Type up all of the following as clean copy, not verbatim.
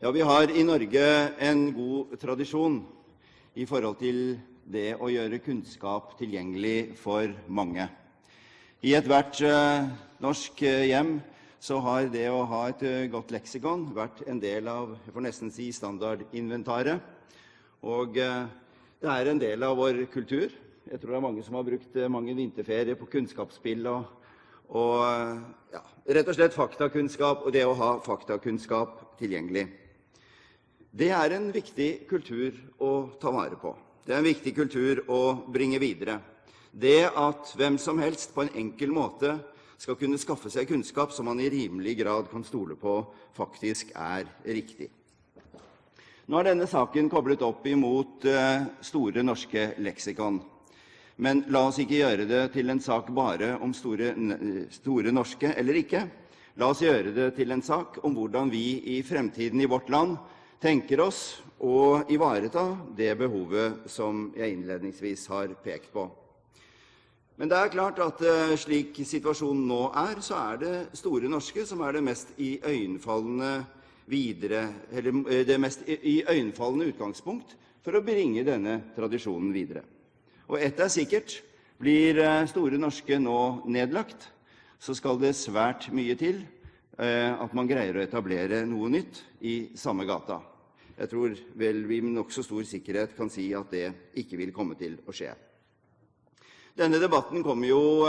Ja, vi har i Norge en god tradisjon i forhold til det å gjøre kunnskap tilgjengelig for mange. I ethvert norsk hjem så har det å ha et godt leksikon vært en del av, jeg får nesten si, standardinventaret. Og det er en del av vår kultur. Jeg tror det er mange som har brukt mange vinterferier på kunnskapsspill og rett og slett faktakunnskap, og det å ha faktakunnskap tilgjengelig. Det er en viktig kultur å ta vare på. Det er en viktig kultur å bringe videre. Det at hvem som helst på en enkel måte skal kunne skaffe seg kunnskap som man i rimelig grad kan stole på, faktisk er riktig. Nå er denne saken koblet opp imot Store norske leksikon. Men la oss ikke gjøre det til en sak bare om store norske eller ikke. La oss gjøre det til en sak om hvordan vi i fremtiden i vårt land tenker oss å ivareta det behovet som jeg innledningsvis har pekt på. Men det er klart at slik situasjonen nå er, så er det Store norske som er det mest iøynefallende utgangspunkt for å bringe denne tradisjonen videre. Og ett er sikkert, blir Store norske nå nedlagt, så skal det svært mye til at man greier å etablere noe nytt i samme gata. Jeg tror vel vi med nok så stor sikkerhet kan si at det ikke vil komme til å skje. Denne debatten kommer jo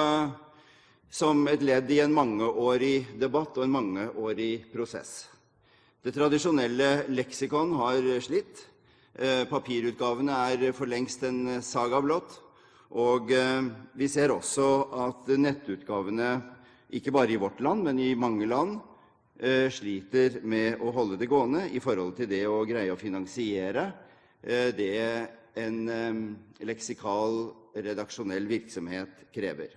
som et ledd i en mangeårig debatt og en mangeårig prosess. Det tradisjonelle leksikon har slitt. Papirutgavene er for lengst en saga blott. Og vi ser også at nettutgavene, ikke bare i vårt land, men i mange land, sliter med å holde det gående i forhold til det å greie å finansiere det en leksikal redaksjonell virksomhet krever.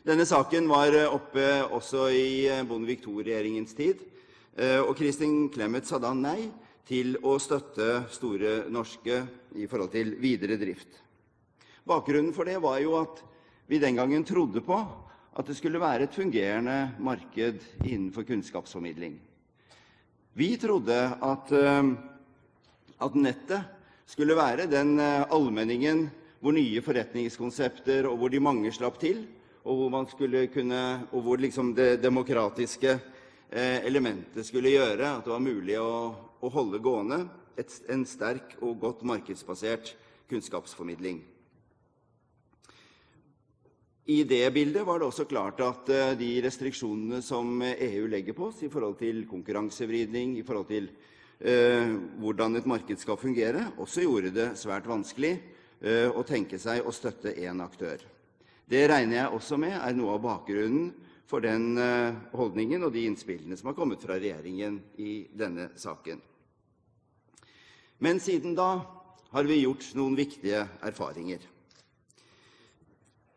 Denne saken var oppe også i Bondevik II-regjeringens tid, og Kristin Clemet sa da nei til å støtte Store norske i forhold til videre drift. Bakgrunnen for det var jo at vi den gangen trodde på at det skulle være et fungerende marked innenfor kunnskapsformidling. Vi trodde at nettet skulle være den allmenningen hvor nye forretningskonsepter og hvor de mange slapp til, og hvor liksom det demokratiske elementet skulle gjøre at det var mulig å holde gående en sterk og godt markedsbasert kunnskapsformidling. I det bildet var det også klart at de restriksjonene som EU legger på oss i forhold til konkurransevridning, i forhold til hvordan et marked skal fungere, også gjorde det svært vanskelig å tenke seg å støtte en aktør. Det regner jeg også med er noe av bakgrunnen for den holdningen og de innspillene som har kommet fra regjeringen i denne saken. Men siden da har vi gjort noen viktige erfaringer.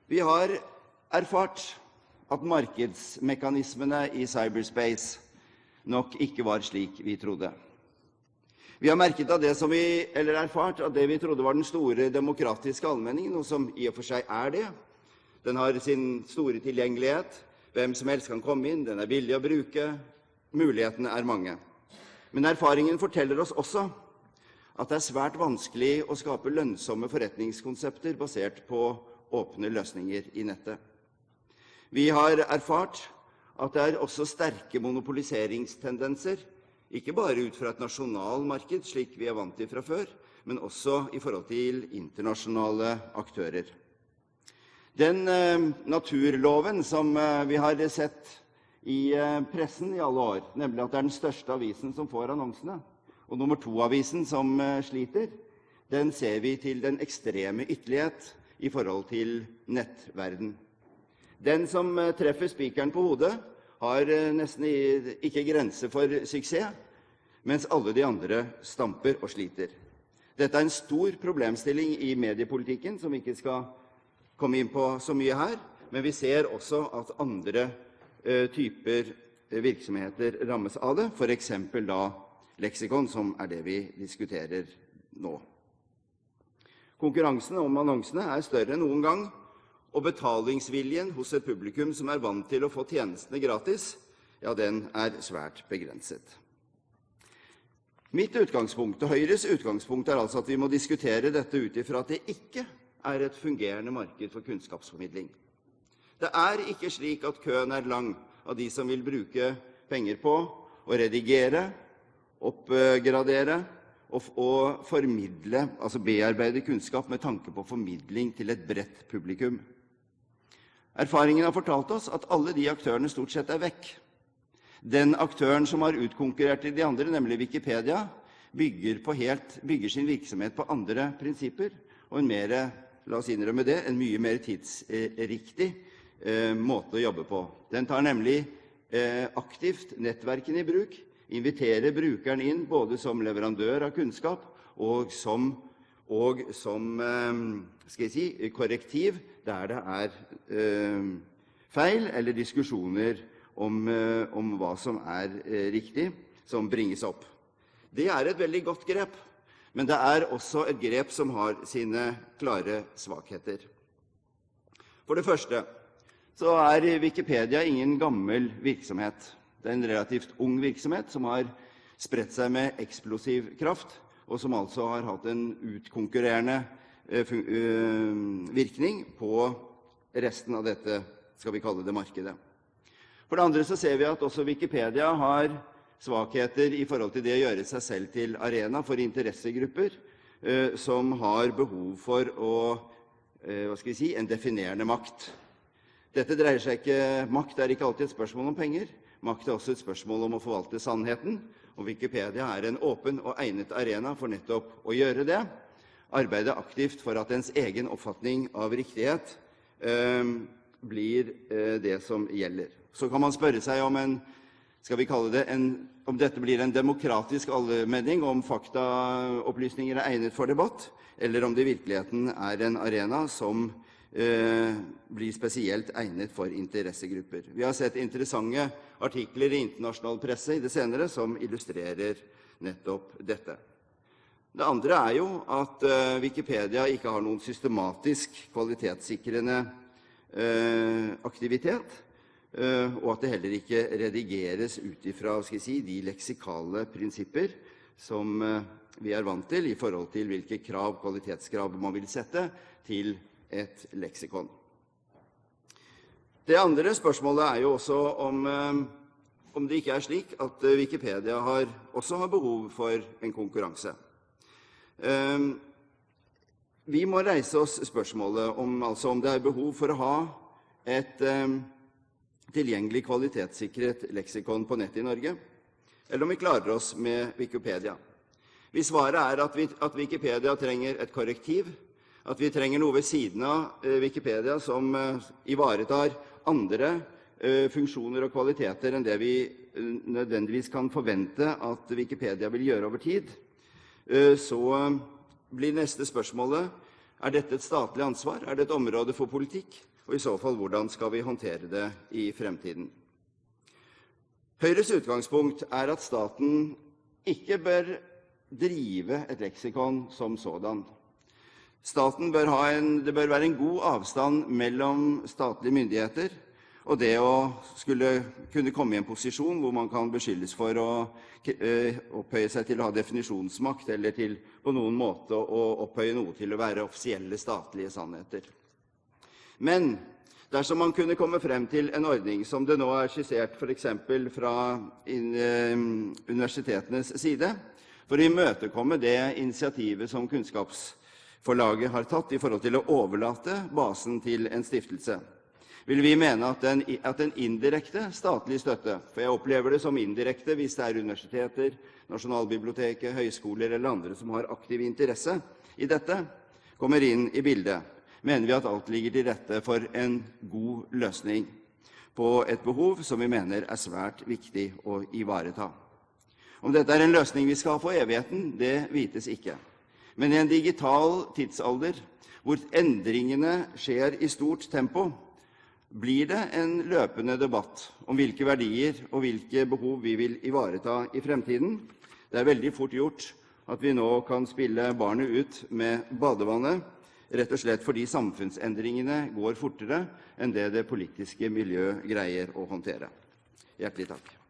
Vi har erfart at markedsmekanismene i cyberspace nok ikke var slik vi trodde. Vi har erfart at det vi trodde var den store demokratiske allmenningen, og som i og for seg er det. Den har sin store tilgjengelighet, hvem som helst kan komme inn, den er billig å bruke, mulighetene er mange. Men erfaringen forteller oss også at det er svært vanskelig å skape lønnsomme forretningskonsepter basert på åpne løsninger i nettet. Vi har erfart at det er også sterke monopoliseringstendenser, ikke bare ut fra et nasjonalmarked, slik vi er vant til fra før, men også i forhold til internasjonale aktører. Den naturloven som vi har sett i pressen i alle år, nemlig at det er den største avisen som får annonsene, og nummer 2-avisen som sliter, den ser vi til den ekstreme ytterlighet i forhold til nettverden. Den som treffer spikeren på hodet, har nesten ikke grense for suksess, mens alle de andre stamper og sliter. Dette er en stor problemstilling i mediepolitikken, som vi ikke skal komme inn på så mye her, men vi ser også at andre typer virksomheter rammes av det, for eksempel da leksikon, som er det vi diskuterer nå. Konkurransen om annonsene er større enn noen gang, og betalingsviljen hos et publikum som er vant til å få tjenestene gratis, ja, den er svært begrenset. Mitt utgangspunkt og Høyres utgangspunkt altså at vi må diskutere dette ut ifra at det ikke et fungerende marked for kunnskapsformidling. Det ikke slik at køen lang av de som vil bruke penger på å redigere, oppgradere og formidle, altså bearbeide kunnskap med tanke på formidling til et bredt publikum. Erfaringen har fortalt oss at alle de aktørene stort sett vekk. Den aktøren som har utkonkurrert de andre, nemlig Wikipedia, bygger sin virksomhet på andre prinsipper, og la oss innrømme det, en mye mer tidsriktig måte å jobbe på. Den tar nemlig aktivt nettverkene i bruk, inviterer brukeren inn både som leverandør av kunnskap og som korrektiv der det feil eller diskusjoner om hva som riktig, som bringes opp. Det et veldig godt grep, men det også et grep som har sine klare svakheter. For det første så Wikipedia ingen gammel virksomhet. Det en relativt ung virksomhet som har spredt seg med eksplosiv kraft, og som altså har hatt en utkonkurrerende virkning på resten av dette, skal vi kalle det, markedet. For det andre så ser vi at også Wikipedia har svakheter i forhold til det å gjøre seg selv til arena for interessegrupper som har behov for en definerende makt. Dette dreier seg ikke, makt ikke alltid et spørsmål om penger, makt også et spørsmål om å forvalte sannheten, og Wikipedia en åpen og egnet arena for nettopp å gjøre det, arbeide aktivt for at ens egen oppfatning av riktighet blir det som gjelder. Så kan man spørre seg om skal vi kalle det om dette blir en demokratisk allmenning, om faktaopplysninger egnet for debatt, eller om det i virkeligheten en arena som blir spesielt egnet for interessegrupper. Vi har sett interessante artikler i internasjonal presse i det senere som illustrerer nettopp dette. Det andre jo at Wikipedia ikke har noen systematisk kvalitetssikrende aktivitet, og at det heller ikke redigeres ut ifra de leksikale prinsipper som vi vant til i forhold til hvilke kvalitetskrav man vil sette til et leksikon. Det andre spørsmålet jo også om det ikke slik at Wikipedia også har behov for en konkurranse. Vi må reise oss spørsmålet om det behov for å ha et tilgjengelig kvalitetssikret leksikon på nett i Norge, eller om vi klarer oss med Wikipedia. Hvis svaret at Wikipedia trenger et korrektiv, at vi trenger noe ved siden av Wikipedia som ivaretar andre funksjoner og kvaliteter enn det vi nødvendigvis kan forvente at Wikipedia vil gjøre over tid, så blir neste spørsmålet, dette et statlig ansvar? Det et område for politikk? Og i så fall, hvordan skal vi håndtere det i fremtiden? Høyres utgangspunkt at staten ikke bør drive et leksikon som sådan. Det bør være en god avstand mellom statlige myndigheter og det å skulle kunne komme i en posisjon hvor man kan beskyldes for å opphøye seg til å ha definisjonsmakt, eller til på noen måte å opphøye noe til å være offisielle statlige sannheter. Men dersom man kunne komme frem til en ordning som det nå skissert for eksempel fra universitetenes side, for å imøtekomme det initiativet som Kunnskapsforlaget har tatt i forhold til å overlate basen til en stiftelse, vil vi mene at en indirekte statlig støtte, for jeg opplever det som indirekte hvis det universiteter, Nasjonalbiblioteket, høyskoler eller andre som har aktiv interesse i dette, kommer inn i bildet, mener vi at alt ligger til rette for en god løsning på et behov som vi mener svært viktig å ivareta. Om dette en løsning vi skal ha for evigheten, det vites ikke. Men i en digital tidsalder, hvor endringene skjer i stort tempo, blir det en løpende debatt om hvilke verdier og hvilke behov vi vil ivareta i fremtiden. Det veldig fort gjort at vi nå kan spille barnet ut med badevannet, rett og slett fordi samfunnsendringene går fortere enn det politiske miljø greier å håndtere. Hjertelig takk.